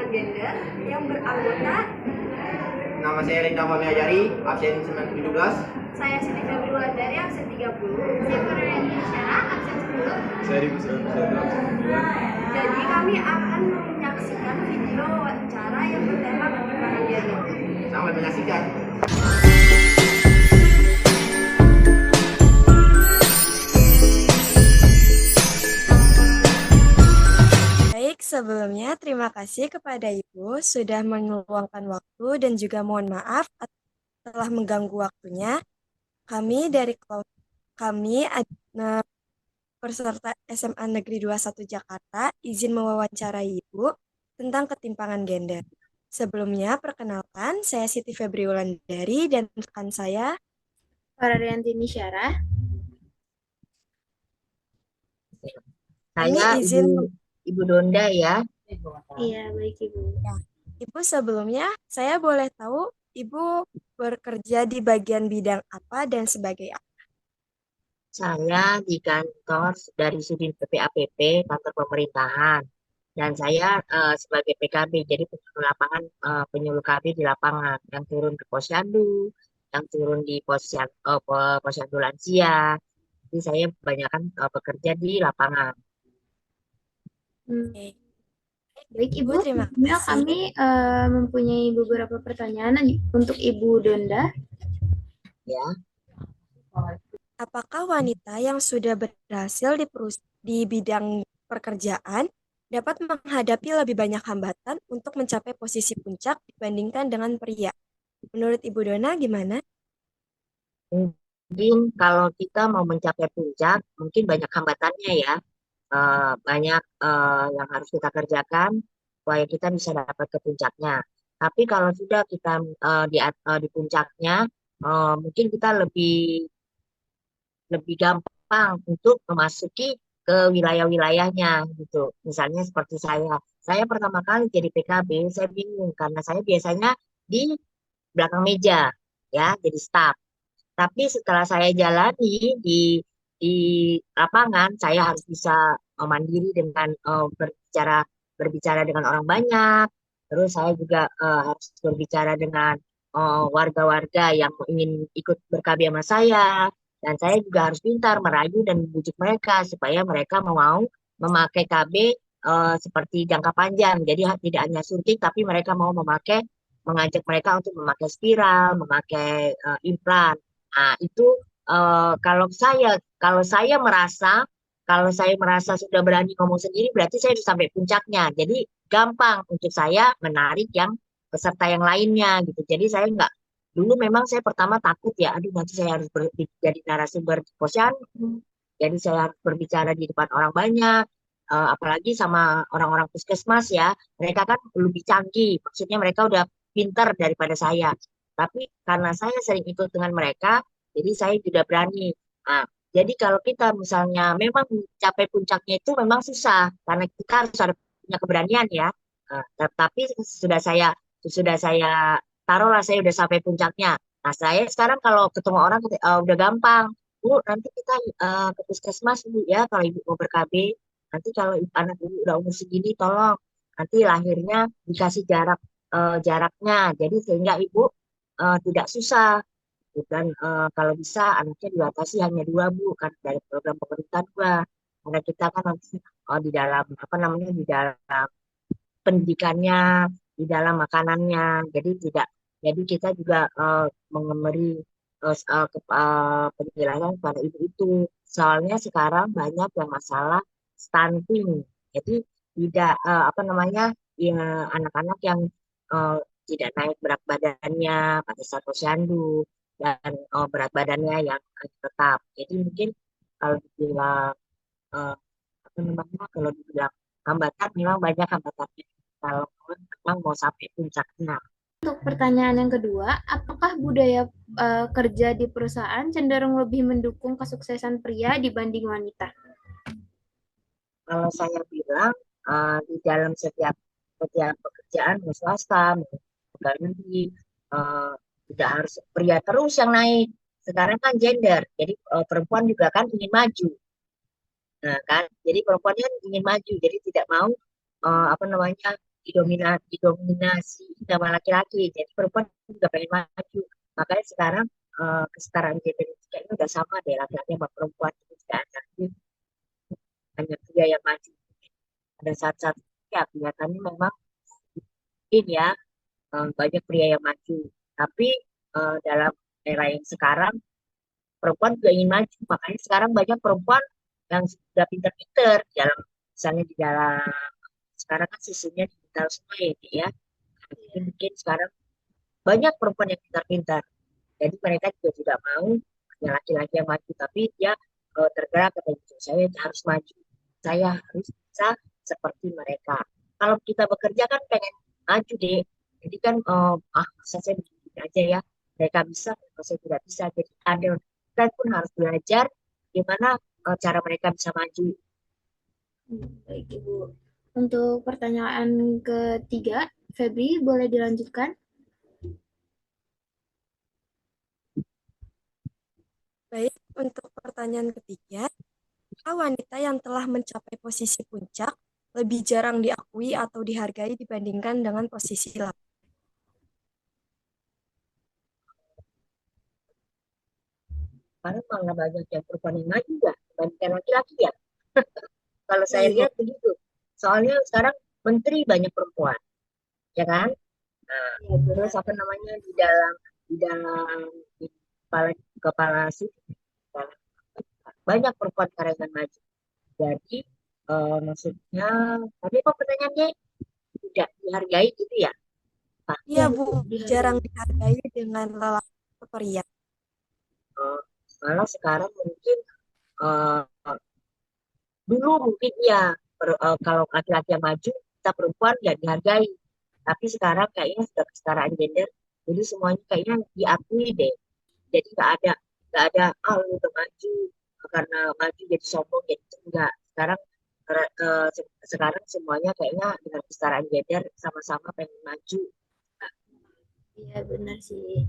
gender yang beranggota. Nama saya Rita Fahmiajari, absen 17. Saya Siti Febri Wulandari, absen 30. Saya Farhanti Syara, absen 10. Saya di absen 9. Jadi kami akan menyaksikan video wawancara yang bertema ketimpangan gender. Selamat menyaksikan. Baik, sebelumnya terima kasih kepada Ibu sudah meluangkan waktu dan juga mohon maaf telah mengganggu waktunya. Kami dari peserta SMA Negeri 21 Jakarta izin mewawancarai Ibu tentang ketimpangan gender. Sebelumnya, perkenalkan, saya Siti Febri Wulandari dan rekan saya Farhanti Syara. Kami Saya izin Ibu Donda ya. Iya, baik Ibu. Ya. Ibu, sebelumnya saya boleh tahu Ibu bekerja di bagian bidang apa dan sebagai apa? Saya di kantor dari Sudin PPAPP, kantor pemerintahan. Dan saya sebagai PKB, jadi penyuluh lapangan, penyuluh KB di lapangan, yang turun ke posyandu, yang turun di posyandu lansia. Jadi saya kebanyakan bekerja di lapangan. Oke. Baik Ibu, terima sebelumnya kasih. kami mempunyai beberapa pertanyaan untuk Ibu Donda. Ya. Apakah wanita yang sudah berhasil di bidang pekerjaan dapat menghadapi lebih banyak hambatan untuk mencapai posisi puncak dibandingkan dengan pria? Menurut Ibu Dona gimana? Mungkin kalau kita mau mencapai puncak, mungkin banyak hambatannya ya. Banyak yang harus kita kerjakan supaya kita bisa dapat ke puncaknya. Tapi kalau sudah kita di puncaknya, mungkin kita lebih gampang untuk memasuki ke wilayah-wilayahnya gitu. Misalnya seperti saya pertama kali jadi PKB, saya bingung karena saya biasanya di belakang meja ya, jadi staff. Tapi setelah saya jalani di lapangan, saya harus bisa mandiri dengan berbicara dengan orang banyak. Terus saya juga harus berbicara dengan warga-warga yang ingin ikut ber-KB sama saya. Dan saya juga harus pintar merayu dan membujuk mereka supaya mereka mau memakai KB seperti jangka panjang. Jadi tidak hanya suntik, tapi mereka mau mengajak mereka untuk memakai spiral, memakai implan. Nah, itu kalau saya merasa sudah berani ngomong sendiri, berarti saya sudah sampai puncaknya. Jadi gampang untuk saya menarik yang peserta yang lainnya gitu. Jadi saya nggak dulu memang saya pertama takut ya, aduh nanti saya harus jadi narasumber di posyandu. Jadi saya harus berbicara di depan orang banyak, apalagi sama orang-orang puskesmas ya. Mereka kan lebih canggih, maksudnya mereka udah pinter daripada saya. Tapi karena saya sering ikut dengan mereka, jadi saya tidak berani. Nah, jadi kalau kita misalnya memang mencapai puncaknya itu memang susah, karena kita harus ada punya keberanian ya. Tapi sudah saya taruhlah saya udah sampai puncaknya. Nah, saya sekarang kalau ketemu orang udah gampang. Bu, nanti kita ke puskesmas Bu ya kalau Ibu mau ber-KB. Nanti kalau anak Ibu udah umur segini tolong nanti lahirnya dikasih jaraknya. Jadi sehingga Ibu tidak susah. Dan kalau bisa anaknya dibatasi hanya 2 Bu kan dari program pemerintah 2. Karena kita kan nanti di dalam apa namanya di dalam pendidikannya, di dalam makanannya. Jadi kita juga memberi penjelasan pada ibu itu. Soalnya sekarang banyak yang masalah stunting. Jadi tidak apa namanya ya, anak-anak yang eh, tidak naik berat badannya pada saat posyandu dan berat badannya yang tetap. Jadi mungkin kalau dibilang apa namanya kalau dibilang hambatan memang banyak hambatannya kalau memang mau sampai puncaknya. Untuk pertanyaan yang kedua, apakah budaya kerja di perusahaan cenderung lebih mendukung kesuksesan pria dibanding wanita? Kalau saya bilang di dalam setiap pekerjaan mau swasta, mau pegawai negeri, eh, tidak harus pria terus yang naik. Sekarang kan gender, jadi perempuan juga kan ingin maju. Nah, kan, jadi perempuan kan ingin maju, jadi tidak mau apa namanya didominasi sama laki-laki. Jadi perempuan juga pengen maju. Makanya sekarang kesetaraan gender itu kayaknya udah sama deh, laki-laki sama perempuan itu tidak ada. Jadi hanya pria yang maju. Ada saat-saat ya kelihatannya memang mungkin ya banyak pria yang maju. Tapi dalam era yang sekarang perempuan juga ingin maju. Makanya sekarang banyak perempuan yang sudah pinter-pinter dalam, misalnya di dalam, sekarang kan sistemnya digital semua ya. Jadi mungkin sekarang banyak perempuan yang pintar-pintar. Jadi mereka juga tidak mau hanya laki-laki yang maju, tapi dia tergerak kata gitu, saya harus maju, saya harus bisa seperti mereka. Kalau kita bekerja kan pengen maju deh. Jadi kan masa saya begini aja ya, mereka bisa, kalau saya tidak bisa. Jadi ada, kita pun harus belajar gimana cara mereka bisa maju. Baik, Ibu. Untuk pertanyaan ketiga, Febri, boleh dilanjutkan? Baik, untuk pertanyaan ketiga, apakah wanita yang telah mencapai posisi puncak lebih jarang diakui atau dihargai dibandingkan dengan posisi lain? Karena malah banyak yang perempuan yang maju ya, dibandingkan laki-laki ya. Kalau saya Iya. lihat begitu. Soalnya sekarang menteri banyak perempuan, ya kan? Nah, terus apa namanya di dalam kepala kepala sih banyak perempuan karyawan maju. Jadi maksudnya tadi apa pertanyaannya, tidak dihargai gitu ya? Pak? Iya, Ya, Bu, dihargai. jarang dihargai dengan lelaki atau pria. Eh, malah sekarang mungkin eh, dulu mungkin ya kalau laki-laki yang maju kita perempuan nggak dihargai. Tapi sekarang kayaknya sudah kesetaraan gender, jadi semuanya kayaknya diakui deh. Jadi nggak ada lu udah maju karena maju jadi sombong gitu, enggak. Sekarang semuanya kayaknya dengan kesetaraan gender sama-sama pengen maju. Iya, benar sih.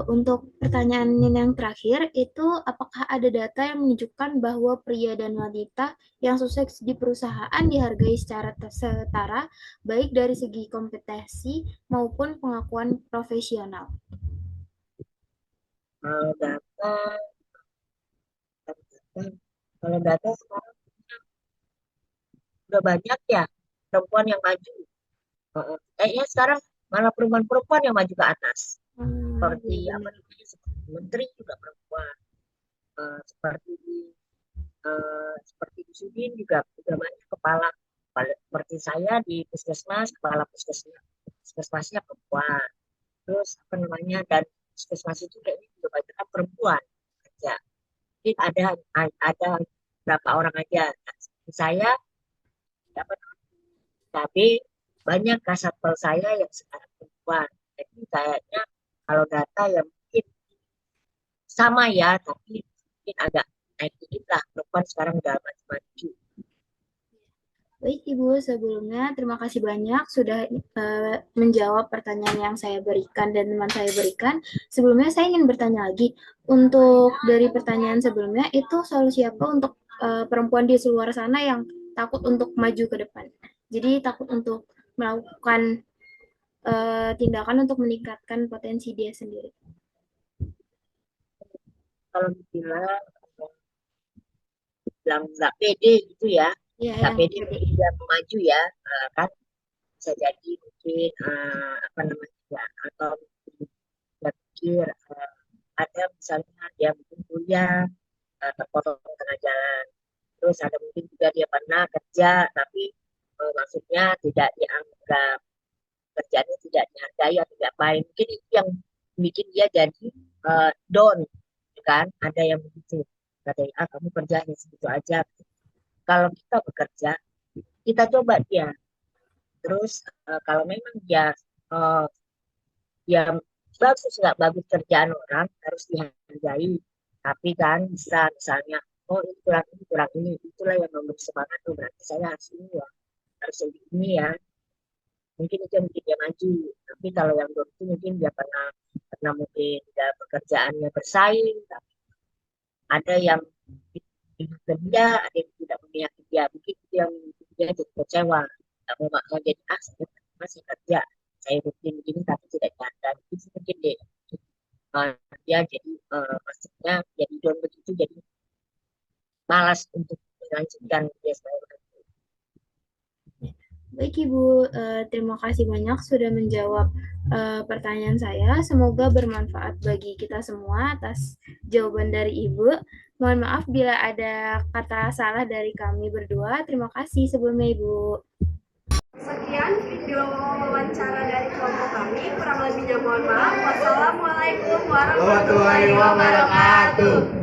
Untuk pertanyaan yang terakhir, itu apakah ada data yang menunjukkan bahwa pria dan wanita yang sukses di perusahaan dihargai secara setara, baik dari segi kompetensi maupun pengakuan profesional? Data, kalau data sekarang udah banyak ya perempuan yang maju. Kayaknya sekarang malah perempuan-perempuan yang maju ke atas. Seperti Iya, apa benar. namanya? Seperti menteri juga perempuan. Seperti di Sudin juga banyak seperti saya di puskesmas, kepala puskesmasnya perempuan. Terus apa namanya, dan puskesmas itu kayaknya juga banyak kan perempuan aja. Mungkin ada berapa orang aja. Nah, seperti saya dapat, tapi banyak kasatpel saya yang sekarang perempuan. Jadi kayaknya kalau data yang mungkin sama ya, tapi mungkin agak naik dikit lah. Perempuan sekarang udah maju-maju. Baik, Ibu, sebelumnya terima kasih banyak sudah menjawab pertanyaan yang saya berikan dan teman saya berikan. Sebelumnya saya ingin bertanya lagi, untuk dari pertanyaan sebelumnya, itu solusi apa untuk perempuan di luar sana yang takut untuk maju ke depan? Jadi takut untuk melakukan tindakan untuk meningkatkan potensi dia sendiri. Kalau bilang nggak pede gitu ya, Ya, nggak yang pede tadi. mungkin dia mau maju ya, kan bisa jadi mungkin apa namanya ya, atau dia pikir ada misalnya dia mungkin kuliah terpotong tengah jalan, terus ada mungkin juga dia pernah kerja tapi maksudnya tidak dianggap, kerjanya tidak dihargai atau tidak baik, mungkin itu yang bikin dia jadi down, kan ada yang begitu, katanya kamu kerjanya segitu aja. Kalau kita bekerja, kita coba dia. Terus kalau memang dia bagus nggak bagus kerjaan orang harus dihargai. Tapi kan bisa misalnya, oh ini kurang ini, itulah yang memberi semangat. Oh berarti saya harus ini ya, harus ini ya. Mungkin itu yang bikin dia maju. Tapi kalau yang belum itu mungkin dia pernah pernah mungkin dalam pekerjaannya bersaing, tapi ada yang memihak dia, ada yang tidak memihak dia. Mungkin itu yang bikin dia jadi kecewa. nggak mau jadi saya masih kerja, saya rutin begini tapi tidak nyadar itu mungkin deh dia jadi maksudnya jadi down begitu, jadi malas untuk melanjutkan dia saya. Baik Ibu, terima kasih banyak sudah menjawab pertanyaan saya. Semoga bermanfaat bagi kita semua atas jawaban dari Ibu. Mohon maaf bila ada kata salah dari kami berdua. Terima kasih sebelumnya Ibu. Sekian video wawancara dari kelompok kami. Kurang lebihnya mohon maaf. Wassalamualaikum warahmatullahi wabarakatuh.